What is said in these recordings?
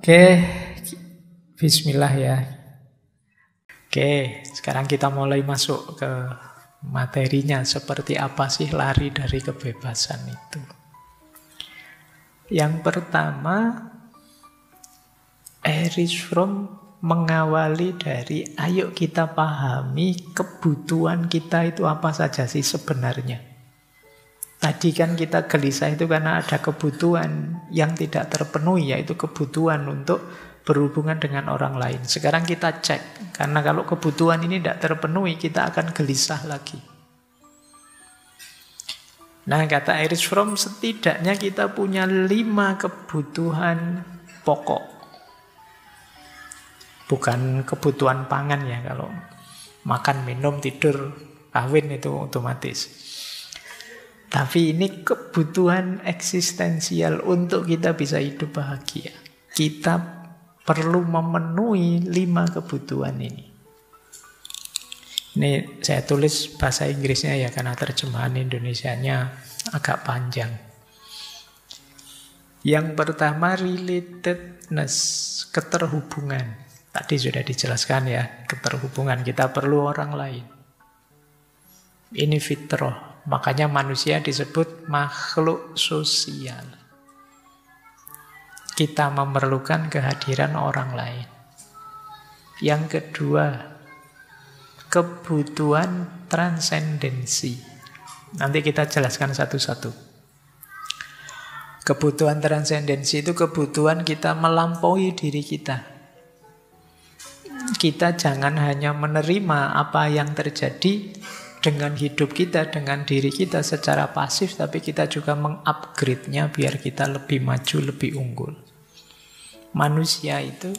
Oke, bismillah ya. Oke, sekarang kita mulai masuk ke materinya. Seperti apa sih lari dari kebebasan itu? Yang pertama, Erich Fromm mengawali dari ayo kita pahami kebutuhan kita itu apa saja sih sebenarnya. Tadi kan kita gelisah itu karena ada kebutuhan yang tidak terpenuhi, yaitu kebutuhan untuk berhubungan dengan orang lain. Sekarang kita cek, karena kalau kebutuhan ini tidak terpenuhi, kita akan gelisah lagi. Nah, kata Erich Fromm, setidaknya kita punya 5 kebutuhan pokok. Bukan kebutuhan pangan ya, kalau makan, minum, tidur, kawin itu otomatis. Tapi ini kebutuhan eksistensial untuk kita bisa hidup bahagia. Kita perlu memenuhi 5 kebutuhan ini. Ini saya tulis bahasa Inggrisnya ya, karena terjemahan Indonesianya agak panjang. Yang pertama, relatedness, keterhubungan. Tadi sudah dijelaskan ya, keterhubungan. Kita perlu orang lain. Ini fitrah. Makanya manusia disebut makhluk sosial. Kita memerlukan kehadiran orang lain. Yang kedua, kebutuhan transendensi. Nanti kita jelaskan satu-satu. Kebutuhan transendensi itu kebutuhan kita melampaui diri kita. Kita jangan hanya menerima apa yang terjadi dengan hidup kita, dengan diri kita secara pasif, tapi kita juga mengupgrade-nya biar kita lebih maju, lebih unggul. Manusia itu,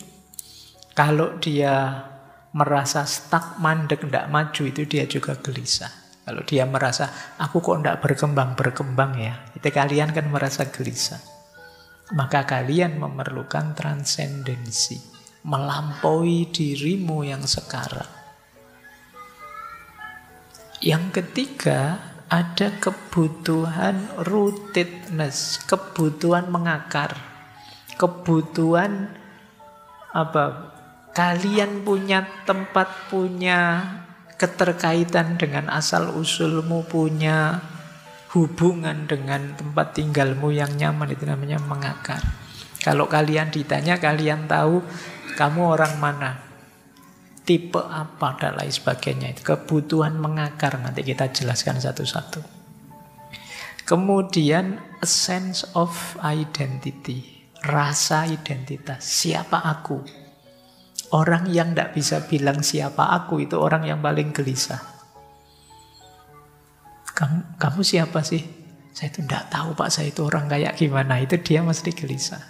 kalau dia merasa stuck, mandek, tidak maju, itu dia juga gelisah. Kalau dia merasa, aku kok tidak berkembang ya, itu kalian kan merasa gelisah. Maka kalian memerlukan transendensi, melampaui dirimu yang sekarang. Yang ketiga, ada kebutuhan rootedness, kebutuhan mengakar. Kebutuhan apa? Kalian punya tempat, punya keterkaitan dengan asal-usulmu, punya hubungan dengan tempat tinggalmu yang nyaman, itu namanya mengakar. Kalau kalian ditanya, kalian tahu kamu orang mana, tipe apa, dan lain sebagainya. Itu kebutuhan mengakar, nanti kita jelaskan satu-satu. Kemudian a sense of identity, rasa identitas. Siapa aku? Orang yang tidak bisa bilang siapa aku itu orang yang paling gelisah. Kamu siapa sih? Saya itu tidak tahu Pak, saya itu orang kayak gimana. Itu dia mesti gelisah.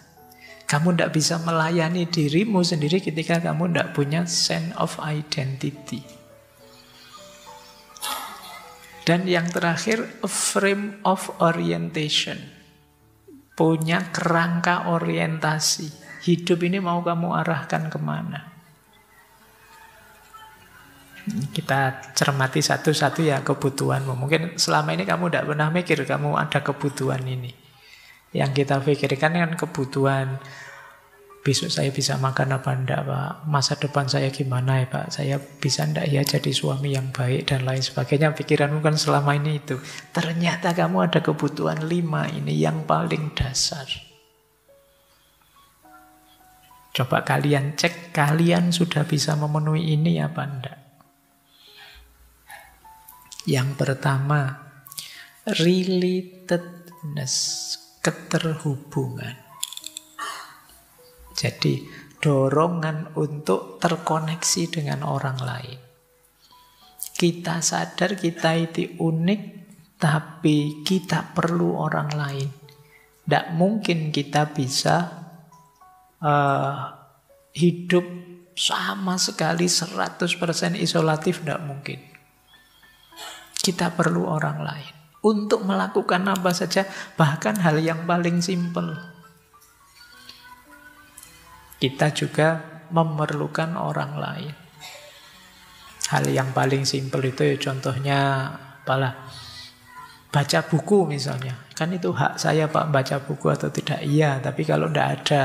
Kamu tidak bisa melayani dirimu sendiri ketika kamu tidak punya sense of identity. Dan yang terakhir, a frame of orientation. Punya kerangka orientasi. Hidup ini mau kamu arahkan kemana? Kita cermati satu-satu ya kebutuhanmu. Mungkin selama ini kamu tidak pernah mikir kamu ada kebutuhan ini. Yang kita pikirkan kan kebutuhan, besok saya bisa makan apa enggak Pak, masa depan saya gimana ya Pak, saya bisa enggak ya jadi suami yang baik dan lain sebagainya. Pikiranmu kan selama ini itu. Ternyata kamu ada kebutuhan 5 ini yang paling dasar. Coba kalian cek, kalian sudah bisa memenuhi ini apa enggak. Yang pertama, relatedness, keterhubungan. Jadi dorongan untuk terkoneksi dengan orang lain. Kita sadar kita itu unik, tapi kita perlu orang lain. Tidak mungkin kita bisa hidup sama sekali 100% isolatif, tidak mungkin. Kita perlu orang lain untuk melakukan apa saja, bahkan hal yang paling simpel. Kita juga memerlukan orang lain. Hal yang paling simpel itu ya contohnya apalah? baca buku misalnya. Kan itu hak saya Pak baca buku atau tidak. Iya, tapi kalau tidak ada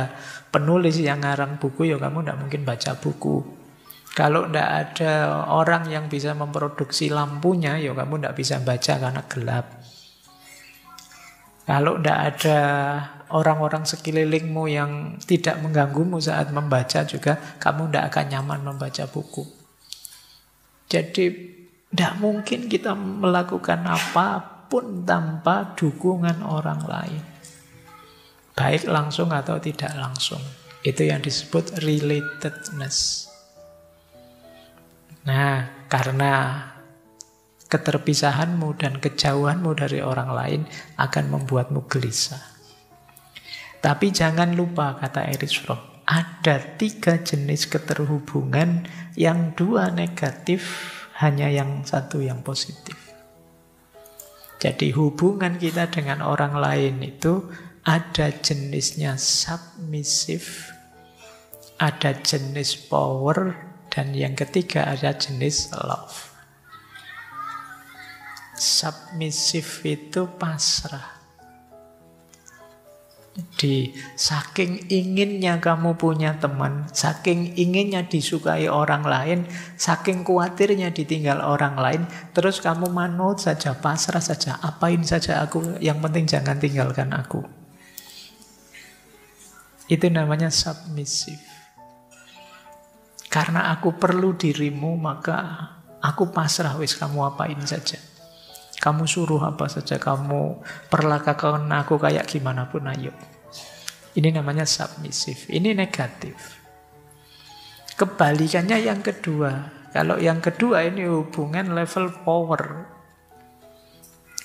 penulis yang ngarang buku, ya kamu tidak mungkin baca buku. Kalau tidak ada orang yang bisa memproduksi lampunya, ya kamu tidak bisa baca karena gelap. Kalau tidak ada orang-orang sekelilingmu yang tidak mengganggumu saat membaca juga, kamu tidak akan nyaman membaca buku. Jadi tidak mungkin kita melakukan apapun tanpa dukungan orang lain. Baik langsung atau tidak langsung. Itu yang disebut relatedness. Nah, karena keterpisahanmu dan kejauhanmu dari orang lain akan membuatmu gelisah. Tapi jangan lupa, kata Erich Fromm, ada 3 jenis keterhubungan, yang 2 negatif, hanya yang 1 yang positif. Jadi hubungan kita dengan orang lain itu ada jenisnya submissive, ada jenis power, dan yang ketiga ada jenis love. Submissive itu pasrah. Jadi saking inginnya kamu punya teman, saking inginnya disukai orang lain, saking khawatirnya ditinggal orang lain, terus kamu manut saja, pasrah saja, apain saja aku, yang penting jangan tinggalkan aku. Itu namanya submissive. Karena aku perlu dirimu, maka aku pasrah, wis kamu apain saja. Kamu suruh apa saja, kamu perlakukan aku kayak gimana pun, ayo. Ini namanya submissive. Ini negatif. Kebalikannya yang kedua. Kalau yang kedua ini hubungan level power.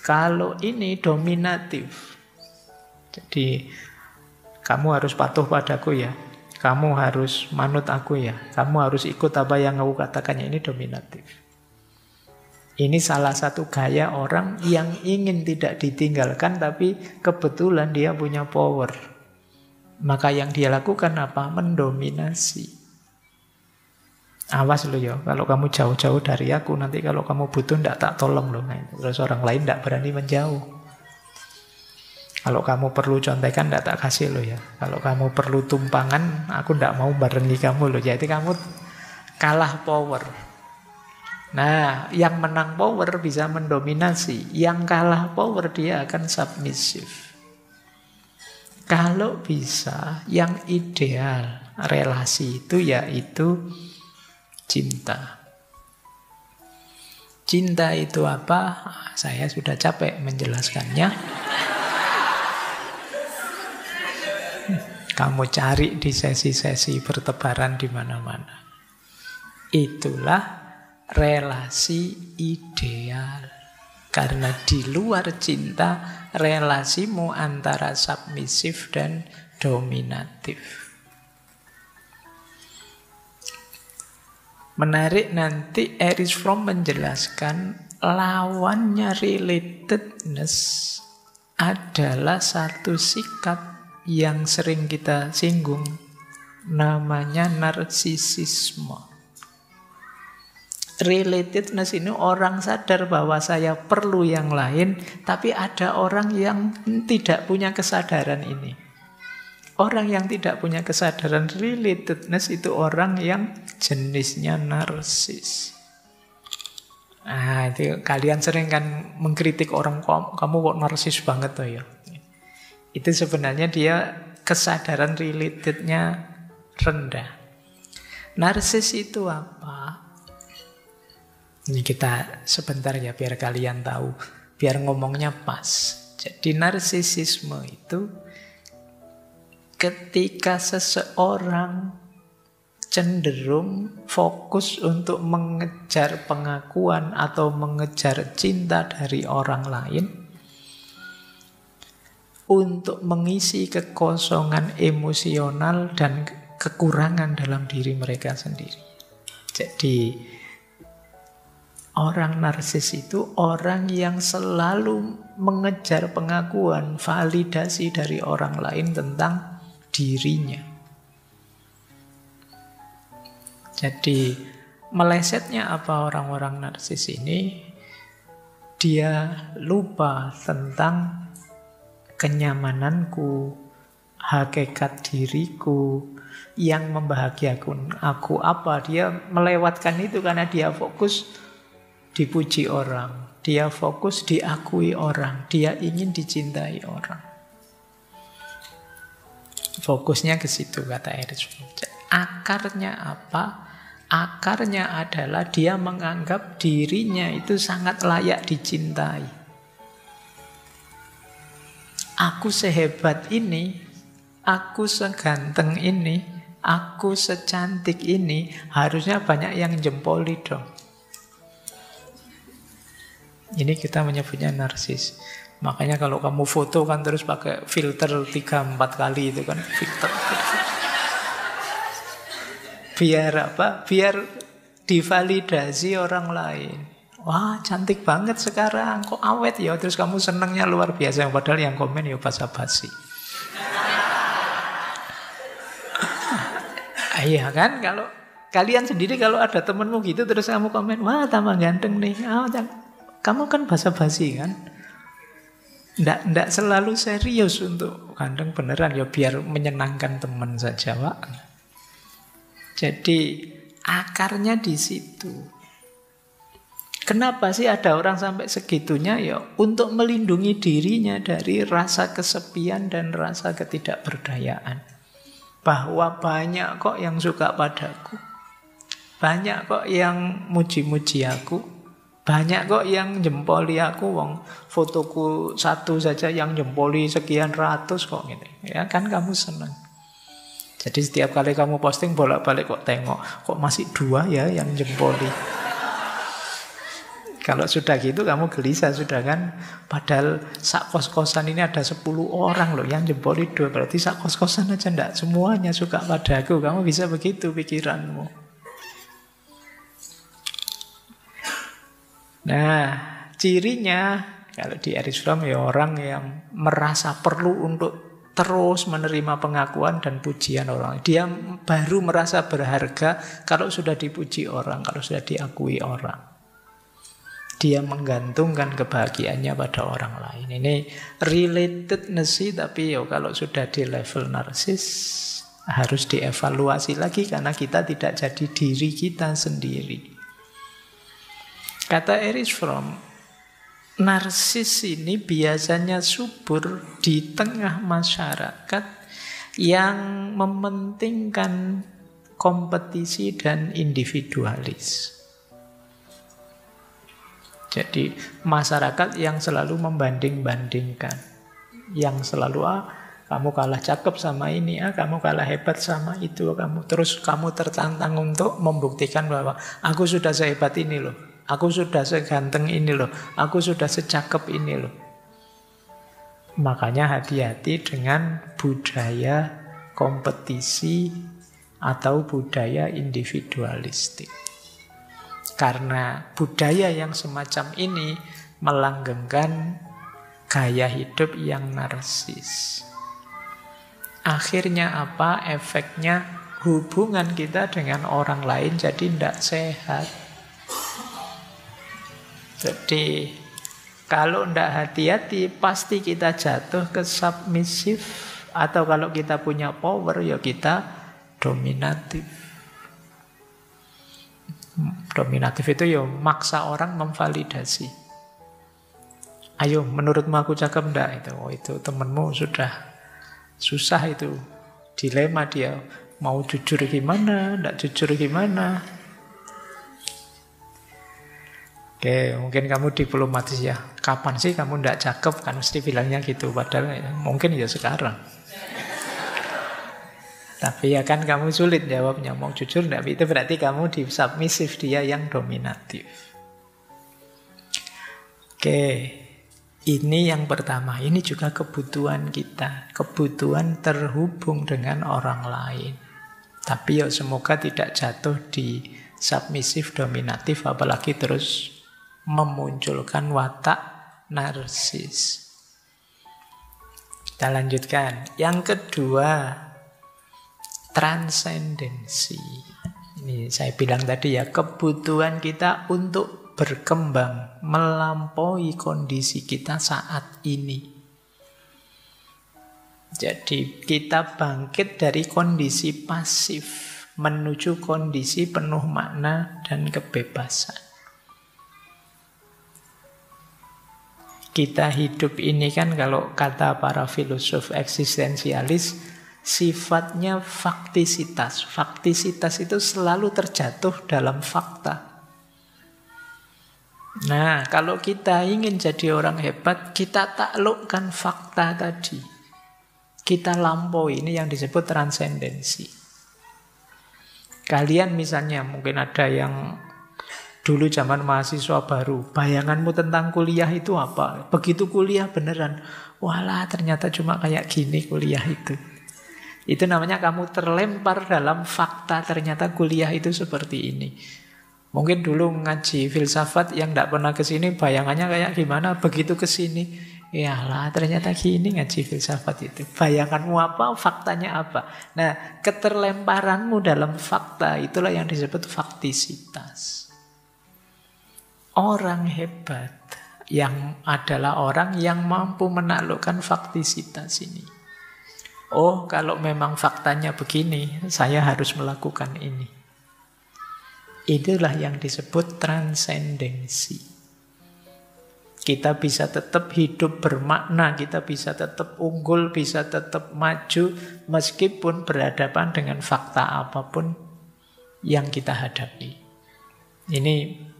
Kalau ini dominatif. Jadi kamu harus patuh padaku ya. Kamu harus manut aku ya. Kamu harus ikut apa yang aku katakan. Ini dominatif. Ini salah satu gaya orang yang ingin tidak ditinggalkan, tapi kebetulan dia punya power. Maka yang dia lakukan apa? Mendominasi. Awas lo ya, kalau kamu jauh-jauh dari aku, nanti kalau kamu butuh tidak tak tolong loh. Terus orang lain tidak berani menjauh. Kalau kamu perlu contekan tidak tak kasih lo ya. Kalau kamu perlu tumpangan, aku tidak mau barengi kamu loh. Jadi kamu kalah power. Nah, yang menang power bisa mendominasi. Yang kalah power dia akan submissive. Kalau bisa, yang ideal relasi itu yaitu cinta. Cinta itu apa? Saya sudah capek menjelaskannya. Kamu cari di sesi-sesi bertebaran di mana-mana. Itulah relasi ideal. Karena di luar cinta, relasimu antara submisif dan dominatif. Menarik, nanti Erich Fromm menjelaskan lawannya relatedness adalah satu sikap yang sering kita singgung, namanya narsisisme. Relatedness ini orang sadar bahwa saya perlu yang lain, tapi ada orang yang tidak punya kesadaran ini. Orang yang tidak punya kesadaran relatedness itu orang yang jenisnya narsis. Nah, itu kalian sering kan mengkritik orang, kamu kok narsis banget tuh ya. Itu sebenarnya dia kesadaran relatednya rendah. Narsis itu apa? Ini kita sebentar ya biar kalian tahu, biar ngomongnya pas. Jadi narsisisme itu ketika seseorang cenderung fokus untuk mengejar pengakuan atau mengejar cinta dari orang lain untuk mengisi kekosongan emosional dan kekurangan dalam diri mereka sendiri. Jadi orang narsis itu orang yang selalu mengejar pengakuan, validasi dari orang lain tentang dirinya. Jadi melesetnya apa orang-orang narsis ini? Dia lupa tentang kenyamananku, hakikat diriku, yang membahagiakan aku apa. Dia melewatkan itu karena dia fokus dipuji orang, dia fokus diakui orang, dia ingin dicintai orang. Fokusnya ke situ, kata Erich Fromm. Akarnya apa? Akarnya adalah dia menganggap dirinya itu sangat layak dicintai. Aku sehebat ini, aku seganteng ini, aku secantik ini, harusnya banyak yang jempoli dong. Ini kita menyebutnya narsis. Makanya kalau kamu foto kan terus pakai filter 3-4 kali itu kan filter. Biar apa? Biar divalidasi orang lain. Wah, cantik banget sekarang, kok awet ya. Terus kamu senangnya luar biasa. Padahal yang komen ya basa-basi. Iya kan? Kalau kalian sendiri kalau ada temenmu gitu terus kamu komen, wah tambah ganteng nih. Kamu kan basa-basi kan? Nggak selalu serius untuk ganteng beneran. Ya biar menyenangkan teman saja, Pak. Jadi akarnya di situ. Kenapa sih ada orang sampai segitunya? Ya untuk melindungi dirinya dari rasa kesepian dan rasa ketidakberdayaan. Bahwa banyak kok yang suka padaku, banyak kok yang muji-muji aku, banyak kok yang jempoli aku. Wong fotoku satu saja yang jempoli sekian ratus kok gitu. Ya kan kamu senang. Jadi setiap kali kamu posting bolak-balik kok tengok, kok masih 2 ya yang jempoli. Kalau sudah gitu kamu gelisah sudah kan. Padahal sak kos-kosan ini ada 10 orang loh yang jempoli 2. Berarti sak kos-kosan aja enggak semuanya suka padaku. Kamu bisa begitu pikiranmu. Nah, cirinya kalau di Erich Fromm ya orang yang merasa perlu untuk terus menerima pengakuan dan pujian orang. Dia baru merasa berharga kalau sudah dipuji orang, kalau sudah diakui orang. Dia menggantungkan kebahagiaannya pada orang lain. Ini relatedness sih, tapi ya kalau sudah di level narsis harus dievaluasi lagi karena kita tidak jadi diri kita sendiri. Kata Erich Fromm, narsis ini biasanya subur di tengah masyarakat yang mementingkan kompetisi dan individualis. Jadi masyarakat yang selalu membanding-bandingkan, yang selalu kamu kalah cakep sama ini, kamu kalah hebat sama itu, terus kamu tertantang untuk membuktikan bahwa aku sudah sehebat ini loh. Aku sudah seganteng ini loh. Aku sudah secakep ini loh. Makanya hati-hati dengan budaya kompetisi atau budaya individualistik. Karena budaya yang semacam ini melanggengkan gaya hidup yang narsis. Akhirnya apa? Efeknya hubungan kita dengan orang lain jadi tidak sehat. Jadi kalau tidak hati-hati pasti kita jatuh ke submisif. Atau kalau kita punya power ya kita dominatif. Dominatif itu ya maksa orang memvalidasi. Ayo menurutmu aku cakep enggak? Itu temenmu sudah susah itu. Dilema dia. Mau jujur gimana, enggak jujur gimana. Oke, mungkin kamu diplomatis ya. Kapan sih kamu ndak cakep? Kan mesti bilangnya gitu. Padahal ya, mungkin ya sekarang. Tapi ya kan kamu sulit jawabnya. Mau jujur ndak? Itu berarti kamu di submisif, dia yang dominatif. Oke, ini yang pertama. Ini juga kebutuhan kita. Kebutuhan terhubung dengan orang lain. Tapi ya semoga tidak jatuh di submisif dominatif. Apalagi terus memunculkan watak narsis. Kita lanjutkan. Yang kedua, transendensi. Ini saya bilang tadi ya, kebutuhan kita untuk berkembang melampaui kondisi kita saat ini. Jadi kita bangkit dari kondisi pasif menuju kondisi penuh makna dan kebebasan. Kita hidup ini kan kalau kata para filosof eksistensialis, sifatnya faktisitas. Faktisitas itu selalu terjatuh dalam fakta. Nah, kalau kita ingin jadi orang hebat, kita taklukkan fakta tadi. Kita lampaui, ini yang disebut transendensi. Kalian misalnya, mungkin ada yang dulu zaman mahasiswa baru, bayanganmu tentang kuliah itu apa? Begitu kuliah beneran, walah ternyata cuma kayak gini kuliah itu. Itu namanya kamu terlempar dalam fakta, ternyata kuliah itu seperti ini. Mungkin dulu ngaji filsafat yang tidak pernah kesini, bayangannya kayak gimana, begitu kesini, yalah ternyata gini ngaji filsafat itu. Bayanganmu apa, faktanya apa. Nah, keterlemparanmu dalam fakta, itulah yang disebut faktisitas. Orang hebat yang adalah orang yang mampu menaklukkan faktisitas ini. Oh, kalau memang faktanya begini, saya harus melakukan ini. Itulah yang disebut transendensi. Kita bisa tetap hidup bermakna, kita bisa tetap unggul, bisa tetap maju, meskipun berhadapan dengan fakta apapun yang kita hadapi. Ini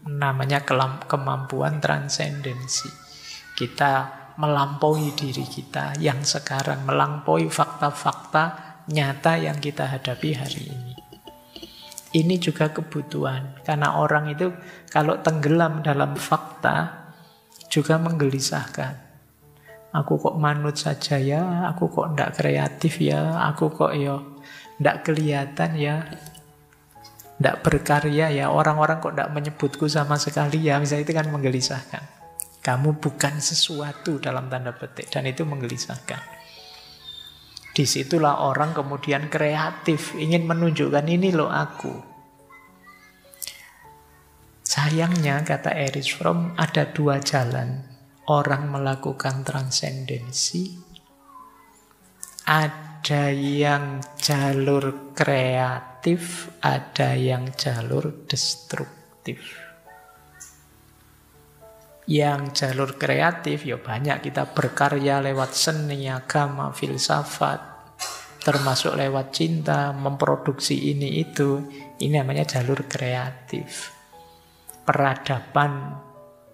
namanya kemampuan transendensi. Kita melampaui diri kita yang sekarang, melampaui fakta-fakta nyata yang kita hadapi hari ini. Ini juga kebutuhan, karena orang itu kalau tenggelam dalam fakta juga menggelisahkan. Aku kok manut saja ya, aku kok ndak kreatif ya, aku kok ndak kelihatan ya, ndak berkarya ya, orang-orang kok ndak menyebutku sama sekali ya, misalnya itu kan menggelisahkan. Kamu bukan sesuatu dalam tanda petik, dan itu menggelisahkan. Disitulah orang kemudian kreatif, ingin menunjukkan ini loh aku. Sayangnya, kata Erich Fromm, ada dua jalan orang melakukan transendensi. Ada yang jalur kreatif, ada yang jalur destruktif. Yang jalur kreatif, ya banyak kita berkarya lewat seni, agama, filsafat, termasuk lewat cinta, memproduksi ini itu. Ini namanya jalur kreatif. Peradaban,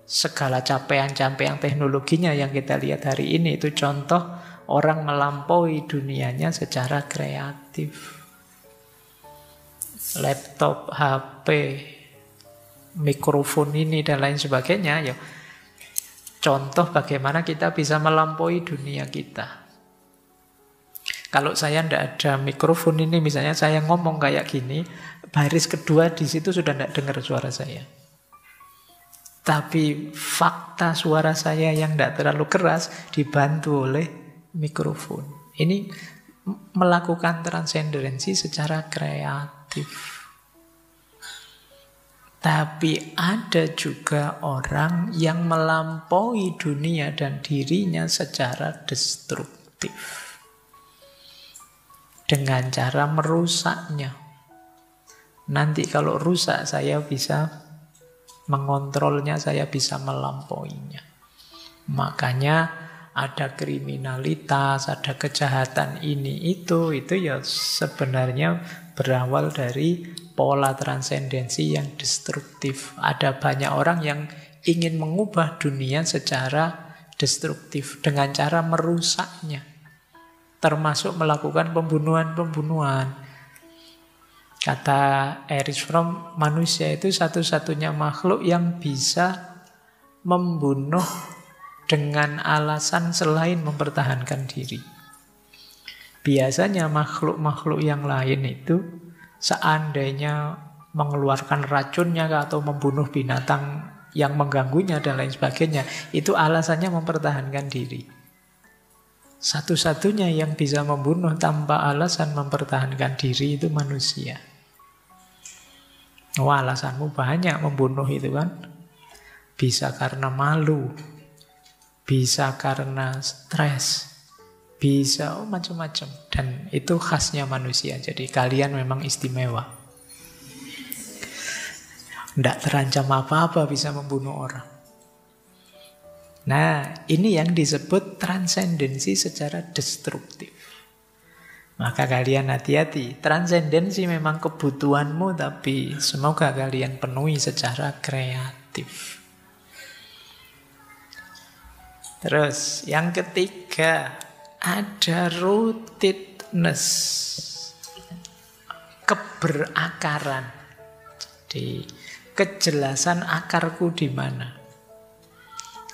segala capaian-capaian teknologinya yang kita lihat hari ini, itu contoh orang melampaui dunianya secara kreatif. Laptop, HP, mikrofon ini dan lain sebagainya, ya contoh bagaimana kita bisa melampaui dunia kita. Kalau saya tidak ada mikrofon ini, misalnya saya ngomong kayak gini, baris kedua di situ sudah tidak dengar suara saya. Tapi fakta suara saya yang tidak terlalu keras dibantu oleh mikrofon. Ini melakukan transendensi secara kreatif. Tapi ada juga orang yang melampaui dunia dan dirinya secara destruktif. Dengan cara merusaknya. Nanti kalau rusak saya bisa mengontrolnya, saya bisa melampauinya. Makanya ada kriminalitas, ada kejahatan ini itu ya sebenarnya berawal dari pola transendensi yang destruktif. Ada banyak orang yang ingin mengubah dunia secara destruktif dengan cara merusaknya, termasuk melakukan pembunuhan-pembunuhan. Kata Erich Fromm, manusia itu satu-satunya makhluk yang bisa membunuh dengan alasan selain mempertahankan diri. Biasanya makhluk-makhluk yang lain itu seandainya mengeluarkan racunnya atau membunuh binatang yang mengganggunya dan lain sebagainya, itu alasannya mempertahankan diri. Satu-satunya yang bisa membunuh tanpa alasan mempertahankan diri itu manusia. Wah, alasanmu banyak membunuh itu kan. bisa karena malu, bisa karena stres, bisa macam-macam. Dan itu khasnya manusia. Jadi kalian memang istimewa. Tidak terancam apa-apa bisa membunuh orang. Nah, ini yang disebut transendensi secara destruktif. Maka kalian hati-hati. Transendensi memang kebutuhanmu, tapi semoga kalian penuhi secara kreatif. Terus, yang ketiga, ada rootedness, keberakaran. Jadi, kejelasan akarku di mana.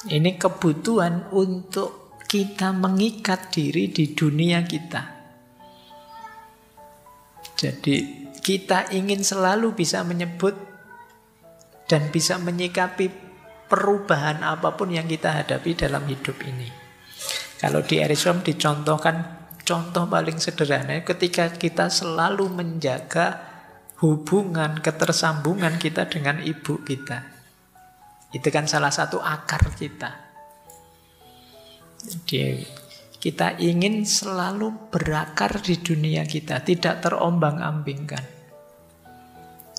Ini kebutuhan untuk kita mengikat diri di dunia kita. Jadi kita ingin selalu bisa menyebut dan bisa menyikapi perubahan apapun yang kita hadapi dalam hidup ini. Kalau di Erich Fromm dicontohkan, contoh paling sederhana ketika kita selalu menjaga hubungan, ketersambungan kita dengan ibu kita. Itu kan salah satu akar kita. Jadi kita ingin selalu berakar di dunia kita, tidak terombang-ambingkan.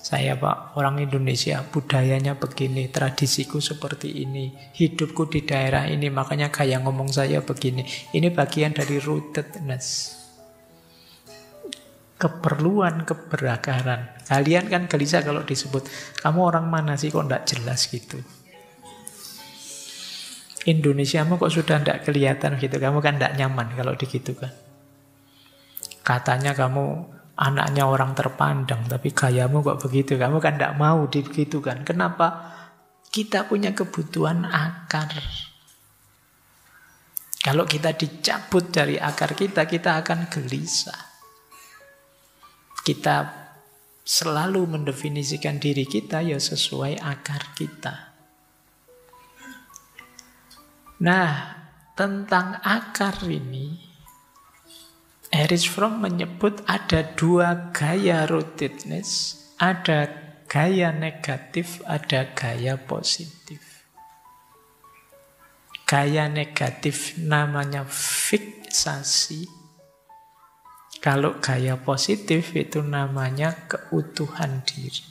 Saya Pak, orang Indonesia, budayanya begini, tradisiku seperti ini, hidupku di daerah ini, makanya gaya ngomong saya begini. Ini bagian dari rootedness. Keperluan keberakaran. Kalian kan gelisah kalau disebut, kamu orang mana sih kok tidak jelas gitu. Indonesiamu kok sudah tidak kelihatan gitu. Kamu kan tidak nyaman kalau digitukan. Katanya kamu anaknya orang terpandang, tapi gayamu kok begitu. Kamu kan tidak mau digitukan. Kenapa? Kita punya kebutuhan akar. Kalau kita dicabut dari akar kita akan gelisah. Kita selalu mendefinisikan diri kita ya sesuai akar kita. Nah, tentang akar ini, Erich Fromm menyebut ada dua gaya rootedness, ada gaya negatif, ada gaya positif. Gaya negatif namanya fiksasi. Kalau gaya positif itu namanya keutuhan diri.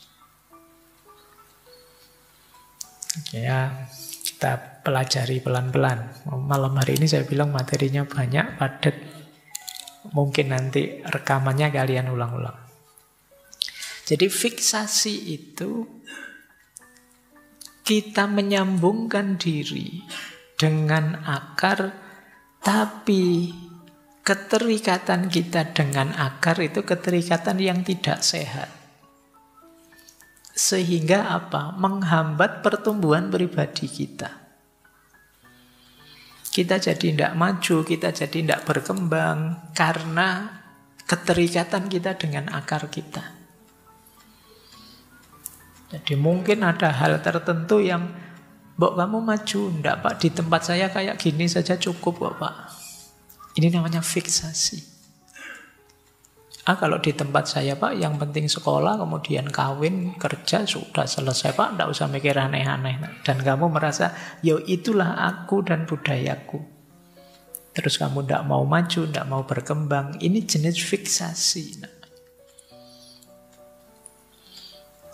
Ya, kita pelajari pelan-pelan. Malam hari ini saya bilang materinya banyak, padat. Mungkin nanti rekamannya kalian ulang-ulang. Jadi fiksasi itu kita menyambungkan diri dengan akar, tapi keterikatan kita dengan akar itu keterikatan yang tidak sehat. Sehingga apa? Menghambat pertumbuhan pribadi kita. Kita jadi tidak maju, kita jadi tidak berkembang karena keterikatan kita dengan akar kita. Jadi mungkin ada hal tertentu yang, Mbok kamu maju, enggak Pak, di tempat saya kayak gini saja cukup kok Pak. Ini namanya fiksasi. Kalau di tempat saya Pak, yang penting sekolah, kemudian kawin, kerja, sudah selesai Pak, enggak usah mikir aneh-aneh. Dan kamu merasa, ya itulah aku dan budayaku. Terus kamu enggak mau maju, enggak mau berkembang. Ini jenis fiksasi.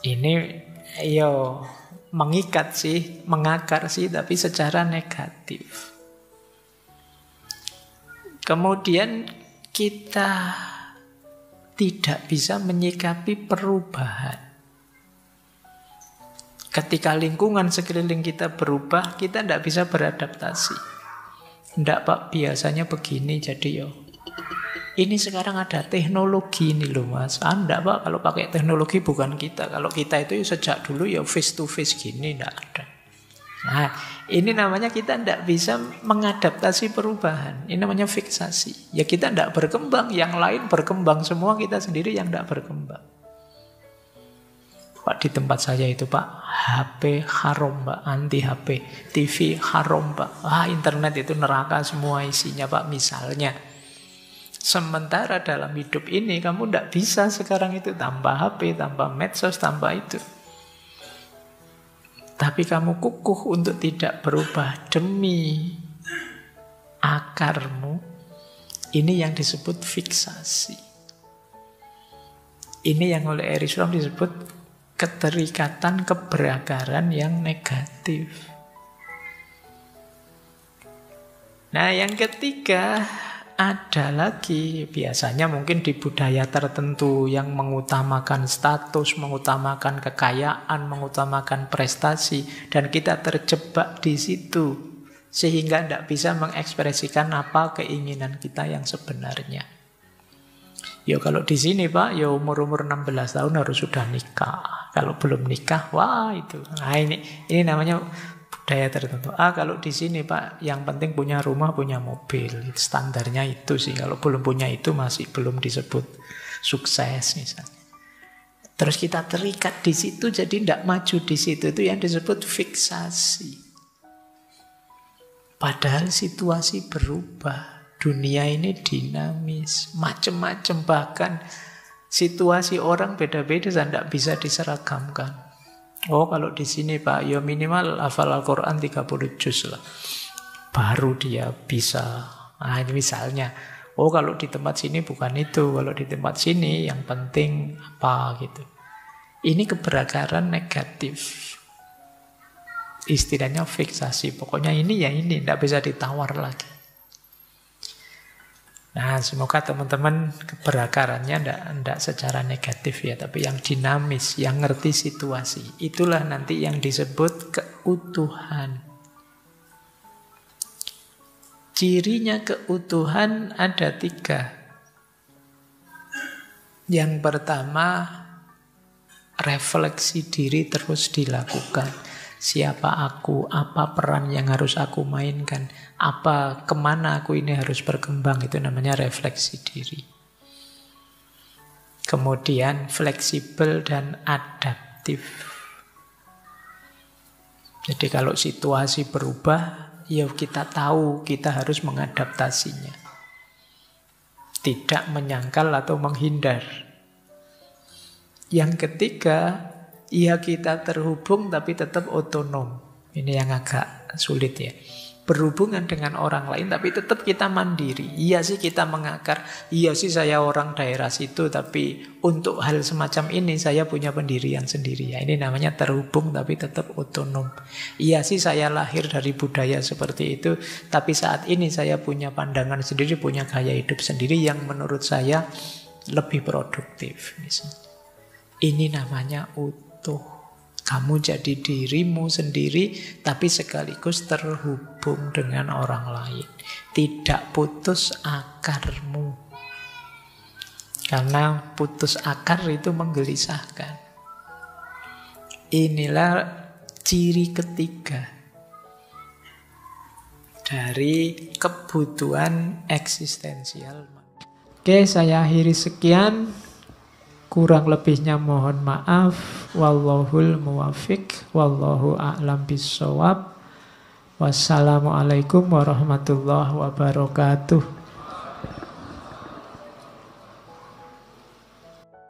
Ini mengikat sih, mengakar sih, tapi secara negatif. Kemudian kita tidak bisa menyikapi perubahan. Ketika lingkungan sekeliling kita berubah, kita tidak bisa beradaptasi. Tidak Pak, biasanya begini jadi ini sekarang ada teknologi ini loh Mas. Tidak Pak, kalau pakai teknologi bukan kita. Kalau kita itu sejak dulu face to face gini, tidak ada. Nah, ini namanya kita tidak bisa mengadaptasi perubahan. Ini namanya fiksasi. Ya kita tidak berkembang, yang lain berkembang semua, kita sendiri yang tidak berkembang. Pak, di tempat saya itu Pak, HP haram Pak, anti HP. TV haram Pak. Internet itu neraka semua isinya Pak, misalnya. Sementara dalam hidup ini kamu tidak bisa sekarang itu tanpa HP, tanpa medsos, tanpa itu. Tapi kamu kukuh untuk tidak berubah demi akarmu. Ini yang disebut fiksasi. Ini yang oleh Erich Fromm disebut keterikatan keberakaran yang negatif. Nah, yang ketiga ada lagi, biasanya mungkin di budaya tertentu yang mengutamakan status, mengutamakan kekayaan, mengutamakan prestasi, dan kita terjebak di situ sehingga tidak bisa mengekspresikan apa keinginan kita yang sebenarnya. Ya kalau di sini Pak, ya umur-umur 16 tahun harus sudah nikah. Kalau belum nikah, wah itu. Nah ini namanya budaya tertentu. Kalau di sini Pak, yang penting punya rumah, punya mobil. Standarnya itu sih. Kalau belum punya itu masih belum disebut sukses misalnya. Terus kita terikat di situ, jadi tidak maju di situ. Itu yang disebut fiksasi. Padahal situasi berubah. Dunia ini dinamis, macam-macam, bahkan situasi orang beda-beda dan tidak bisa diseragamkan. Oh kalau di sini Pak, ya minimal hafal Al-Quran 30 juz lah. Baru dia bisa. Nah ini misalnya. Oh kalau di tempat sini bukan itu. Kalau di tempat sini yang penting apa gitu. Ini keberakaran negatif. Istilahnya fiksasi. Pokoknya ini ya ini. Tidak bisa ditawar lagi. Nah semoga teman-teman keberakarannya tidak secara negatif ya. Tapi yang dinamis, yang ngerti situasi. Itulah nanti yang disebut keutuhan. Cirinya keutuhan ada 3. Yang pertama, refleksi diri terus dilakukan. Siapa aku, apa peran yang harus aku mainkan, kemana aku ini harus berkembang, itu namanya refleksi diri. Kemudian fleksibel dan adaptif. Jadi kalau situasi berubah, ya kita tahu kita harus mengadaptasinya. Tidak menyangkal atau menghindar. Yang ketiga, ya kita terhubung tapi tetap otonom. Ini yang agak sulit ya. Berhubungan dengan orang lain tapi tetap kita mandiri. Iya sih kita mengakar. Iya sih saya orang daerah situ, tapi untuk hal semacam ini saya punya pendirian sendiri. Ya, ini namanya terhubung tapi tetap otonom. Iya sih saya lahir dari budaya seperti itu, tapi saat ini saya punya pandangan sendiri, punya gaya hidup sendiri yang menurut saya lebih produktif misalnya. Ini namanya utuh. Kamu jadi dirimu sendiri, tapi sekaligus terhubung dengan orang lain. Tidak putus akarmu. Karena putus akar itu menggelisahkan. Inilah ciri ketiga dari kebutuhan eksistensial. Oke, saya akhiri sekian. Kurang lebihnya mohon maaf. Wallahul muwafiq. Wallahu a'lam bissawab. Wassalamualaikum warahmatullahi wabarakatuh.